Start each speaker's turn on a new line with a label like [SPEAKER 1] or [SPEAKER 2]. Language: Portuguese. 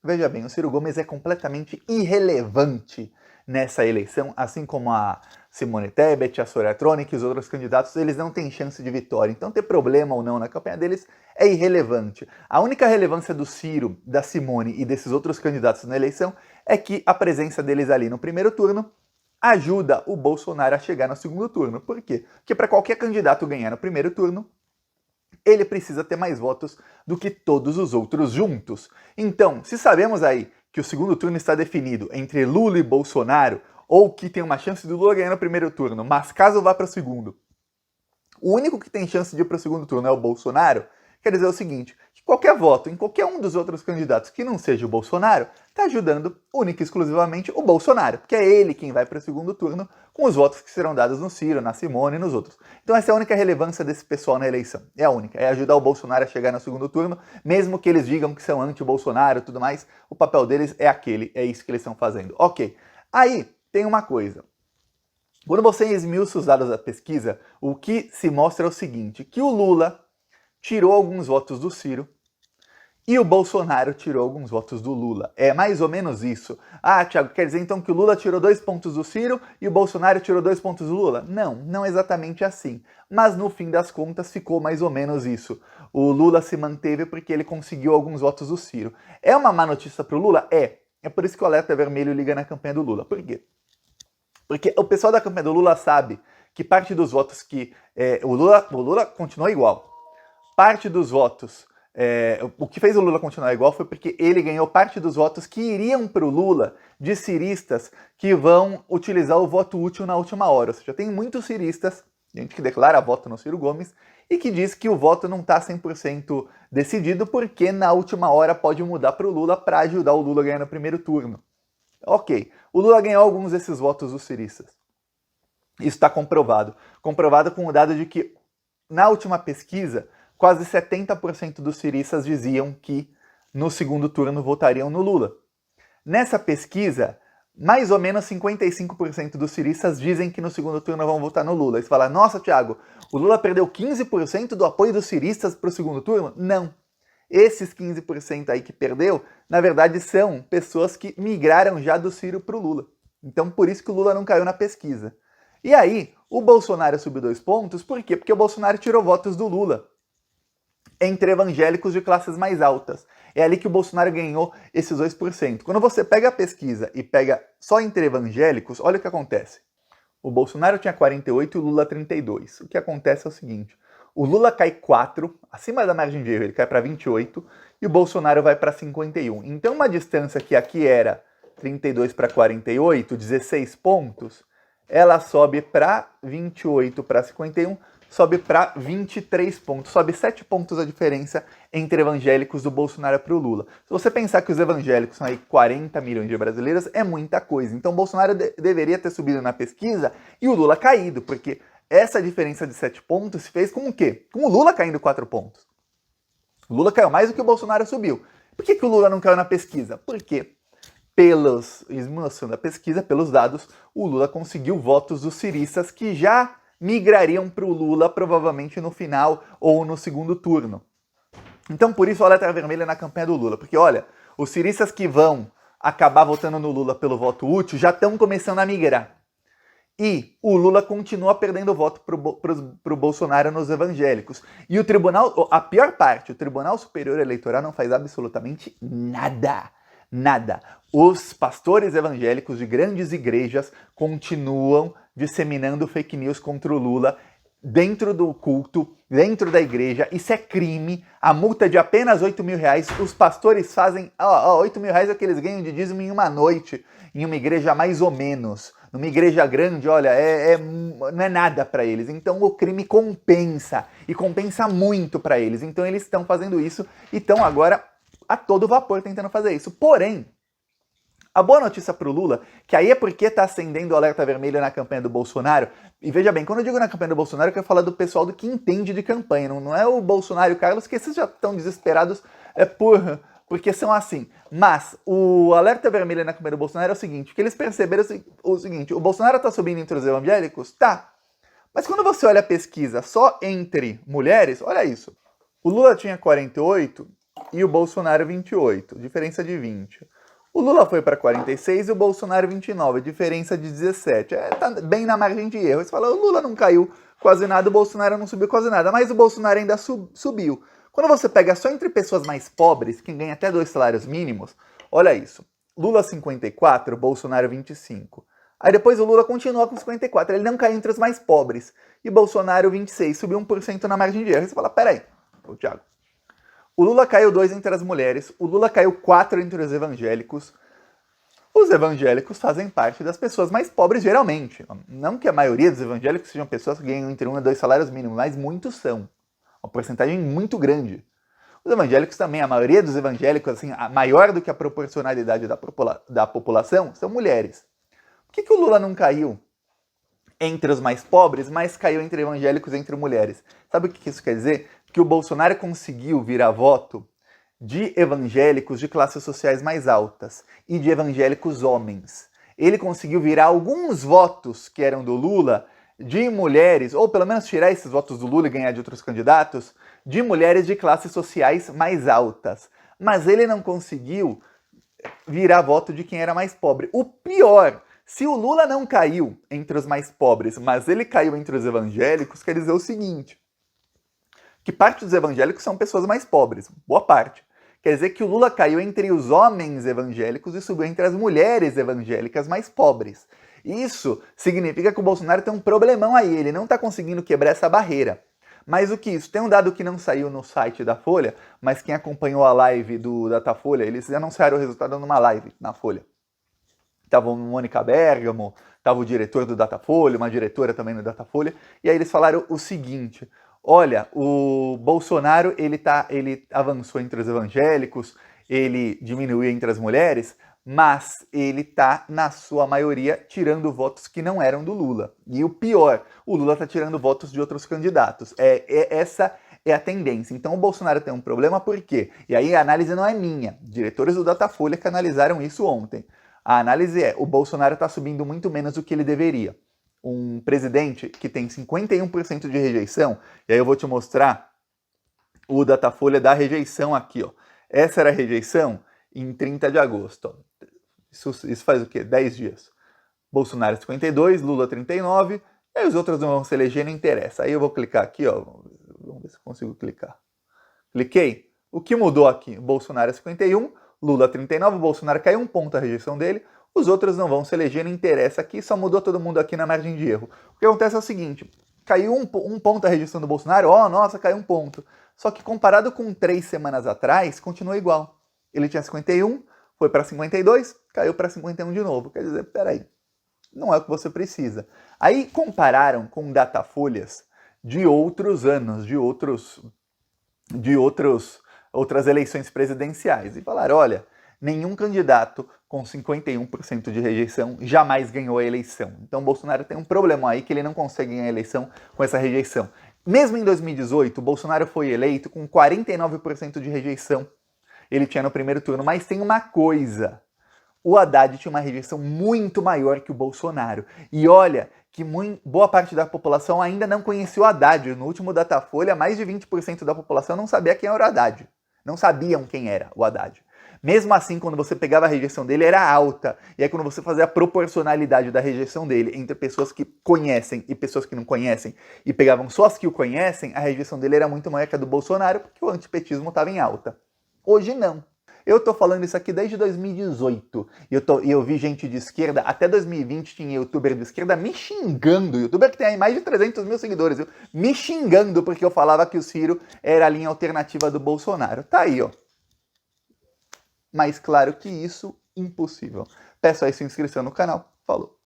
[SPEAKER 1] veja bem, o Ciro Gomes é completamente irrelevante nessa eleição, assim como a Simone Tebet, a Soraya Tronic e os outros candidatos, eles não têm chance de vitória. Então ter problema ou não na campanha deles é irrelevante. A única relevância do Ciro, da Simone e desses outros candidatos na eleição é que a presença deles ali no primeiro turno ajuda o Bolsonaro a chegar no segundo turno. Por quê? Porque para qualquer candidato ganhar no primeiro turno, ele precisa ter mais votos do que todos os outros juntos. Então, se sabemos aí que o segundo turno está definido entre Lula e Bolsonaro, ou que tem uma chance do Lula ganhar no primeiro turno, mas caso vá para o segundo, o único que tem chance de ir para o segundo turno é o Bolsonaro, quer dizer o seguinte, que qualquer voto em qualquer um dos outros candidatos que não seja o Bolsonaro, está ajudando única e exclusivamente o Bolsonaro, porque é ele quem vai para o segundo turno com os votos que serão dados no Ciro, na Simone e nos outros. Então essa é a única relevância desse pessoal na eleição. É a única, é ajudar o Bolsonaro a chegar no segundo turno, mesmo que eles digam que são anti-Bolsonaro e tudo mais, o papel deles é aquele, é isso que eles estão fazendo. Ok, aí tem uma coisa. Quando você esmiuça os dados da pesquisa, o que se mostra é o seguinte, que o Lula tirou alguns votos do Ciro e o Bolsonaro tirou alguns votos do Lula. É mais ou menos isso. Ah, Thiago, quer dizer então que o Lula tirou 2 pontos do Ciro e o Bolsonaro tirou 2 pontos do Lula? Não, não exatamente assim. Mas no fim das contas ficou mais ou menos isso. O Lula se manteve porque ele conseguiu alguns votos do Ciro. É uma má notícia para o Lula? É. É por isso que o alerta vermelho liga na campanha do Lula. Por quê? Porque o pessoal da campanha do Lula sabe que parte dos votos que... o Lula continuou igual. Parte dos votos... o que fez o Lula continuar igual foi porque ele ganhou parte dos votos que iriam para o Lula de ciristas que vão utilizar o voto útil na última hora. Ou seja, tem muitos ciristas, gente que declara voto no Ciro Gomes, e que diz que o voto não está 100% decidido porque na última hora pode mudar para o Lula para ajudar o Lula a ganhar no primeiro turno. Ok, o Lula ganhou alguns desses votos dos ciristas. Isso está comprovado. Comprovado com o dado de que, na última pesquisa, quase 70% dos ciristas diziam que no segundo turno votariam no Lula. Nessa pesquisa, mais ou menos 55% dos ciristas dizem que no segundo turno vão votar no Lula. Eles falam, nossa, Thiago, o Lula perdeu 15% do apoio dos ciristas para o segundo turno? Não. Esses 15% aí que perdeu, na verdade, são pessoas que migraram já do Ciro para o Lula. Então, por isso que o Lula não caiu na pesquisa. E aí, o Bolsonaro subiu 2 pontos, por quê? Porque o Bolsonaro tirou votos do Lula entre evangélicos de classes mais altas. É ali que o Bolsonaro ganhou esses 2%. Quando você pega a pesquisa e pega só entre evangélicos, olha o que acontece. O Bolsonaro tinha 48 e o Lula 32. O que acontece é o seguinte, o Lula cai 4, acima da margem de erro, ele cai para 28, e o Bolsonaro vai para 51. Então uma distância que aqui era 32 para 48, 16 pontos, ela sobe para 28 para 51, sobe para 23 pontos, sobe 7 pontos a diferença entre evangélicos do Bolsonaro para o Lula. Se você pensar que os evangélicos são aí 40 milhões de brasileiros, é muita coisa. Então o Bolsonaro deveria ter subido na pesquisa e o Lula caído, porque essa diferença de 7 pontos se fez com o quê? Com o Lula caindo 4 pontos. O Lula caiu mais do que o Bolsonaro subiu. Por que o Lula não caiu na pesquisa? Porque, pelos esmiuçando a pesquisa, pelos dados, o Lula conseguiu votos dos ciristas que já migrariam para o Lula provavelmente no final ou no segundo turno. Então por isso a letra vermelha na campanha do Lula, porque olha, os ciristas que vão acabar votando no Lula pelo voto útil já estão começando a migrar. E o Lula continua perdendo voto para o Bolsonaro nos evangélicos. E o tribunal, a pior parte, o Tribunal Superior Eleitoral não faz absolutamente nada. Nada. Os pastores evangélicos de grandes igrejas continuam disseminando fake news contra o Lula dentro do culto, dentro da igreja. Isso é crime. A multa é de apenas R$8.000. Os pastores fazem... R$8.000 é o que eles ganham de dízimo em uma noite, em uma igreja mais ou menos. Numa igreja grande, olha, não é nada para eles. Então o crime compensa, e compensa muito para eles. Então eles estão fazendo isso e estão agora a todo vapor tentando fazer isso. Porém, a boa notícia para o Lula, que aí é porque está acendendo o alerta vermelho na campanha do Bolsonaro, e veja bem, quando eu digo na campanha do Bolsonaro, eu quero falar do pessoal do que entende de campanha, não é o Bolsonaro e o Carlos, que esses já estão desesperados porque são assim. Mas o alerta vermelho na campanha do Bolsonaro é o seguinte, que eles perceberam o seguinte, o Bolsonaro está subindo entre os evangélicos? Tá. Mas quando você olha a pesquisa só entre mulheres, olha isso. O Lula tinha 48 e o Bolsonaro 28, diferença de 20. O Lula foi para 46 e o Bolsonaro 29, diferença de 17. Tá bem na margem de erro. Você fala, o Lula não caiu quase nada, o Bolsonaro não subiu quase nada, mas o Bolsonaro ainda subiu. Quando você pega só entre pessoas mais pobres, quem ganha até 2 salários mínimos, olha isso. Lula 54, Bolsonaro 25. Aí depois o Lula continua com 54, ele não caiu entre os mais pobres. E Bolsonaro 26, subiu 1% na margem de erro. Aí você fala, peraí, Thiago, o Lula caiu 2 entre as mulheres, o Lula caiu 4 entre os evangélicos. Os evangélicos fazem parte das pessoas mais pobres, geralmente. Não que a maioria dos evangélicos sejam pessoas que ganham entre 1 e 2 salários mínimos, mas muitos são. Uma porcentagem muito grande. Os evangélicos também, a maioria dos evangélicos, assim, maior do que a proporcionalidade da população, são mulheres. Por que o Lula não caiu entre os mais pobres, mas caiu entre evangélicos e entre mulheres? Sabe o que isso quer dizer? Que o Bolsonaro conseguiu virar voto de evangélicos de classes sociais mais altas e de evangélicos homens. Ele conseguiu virar alguns votos que eram do Lula de mulheres, ou pelo menos tirar esses votos do Lula e ganhar de outros candidatos, de mulheres de classes sociais mais altas. Mas ele não conseguiu virar voto de quem era mais pobre. O pior, se o Lula não caiu entre os mais pobres, mas ele caiu entre os evangélicos, quer dizer o seguinte, que parte dos evangélicos são pessoas mais pobres, boa parte. Quer dizer que o Lula caiu entre os homens evangélicos e subiu entre as mulheres evangélicas mais pobres. Isso significa que o Bolsonaro tem um problemão aí, ele não está conseguindo quebrar essa barreira. Mais do que isso, tem um dado que não saiu no site da Folha, mas quem acompanhou a live do Datafolha, eles anunciaram o resultado numa live na Folha. Tava o Mônica Bergamo, tava o diretor do Datafolha, uma diretora também no Datafolha, e aí eles falaram o seguinte: olha, o Bolsonaro ele avançou entre os evangélicos, ele diminuiu entre as mulheres, mas ele está, na sua maioria, tirando votos que não eram do Lula. E o pior, o Lula está tirando votos de outros candidatos. Essa é a tendência. Então o Bolsonaro tem um problema, por quê? E aí a análise não é minha. Diretores do Datafolha que analisaram isso ontem. A análise é, o Bolsonaro está subindo muito menos do que ele deveria. Um presidente que tem 51% de rejeição, e aí eu vou te mostrar o Datafolha da rejeição aqui, ó. Essa era a rejeição em 30 de agosto. Ó. Isso faz o quê? 10 dias. Bolsonaro 52, Lula 39, e aí os outros não vão se eleger, não interessa. Aí eu vou clicar aqui, ó. Vamos ver se eu consigo clicar. Cliquei. O que mudou aqui? Bolsonaro 51, Lula 39, Bolsonaro caiu 1 ponto a rejeição dele, os outros não vão se eleger, não interessa aqui, só mudou todo mundo aqui na margem de erro. O que acontece é o seguinte, caiu um ponto a rejeição do Bolsonaro, nossa, caiu 1 ponto. Só que comparado com 3 semanas atrás, continua igual. Ele tinha 51, foi para 52, caiu para 51 de novo. Quer dizer, peraí, não é o que você precisa. Aí compararam com datafolhas de outros anos, de outras eleições presidenciais. E falaram, olha, nenhum candidato com 51% de rejeição jamais ganhou a eleição. Então Bolsonaro tem um problema aí que ele não consegue ganhar a eleição com essa rejeição. Mesmo em 2018, Bolsonaro foi eleito com 49% de rejeição. Ele tinha no primeiro turno, mas tem uma coisa. O Haddad tinha uma rejeição muito maior que o Bolsonaro. E olha que boa parte da população ainda não conhecia o Haddad. No último Datafolha, mais de 20% da população não sabia quem era o Haddad. Não sabiam quem era o Haddad. Mesmo assim, quando você pegava a rejeição dele, era alta. E aí quando você fazia a proporcionalidade da rejeição dele entre pessoas que conhecem e pessoas que não conhecem, e pegavam só as que o conhecem, a rejeição dele era muito maior que a do Bolsonaro, porque o antipetismo estava em alta. Hoje não. Eu tô falando isso aqui desde 2018. E eu vi gente de esquerda, até 2020 tinha youtuber de esquerda me xingando. Youtuber que tem aí mais de 300 mil seguidores, viu? Me xingando porque eu falava que o Ciro era a linha alternativa do Bolsonaro. Tá aí, ó. Mas claro que isso, impossível. Peço aí sua inscrição no canal. Falou!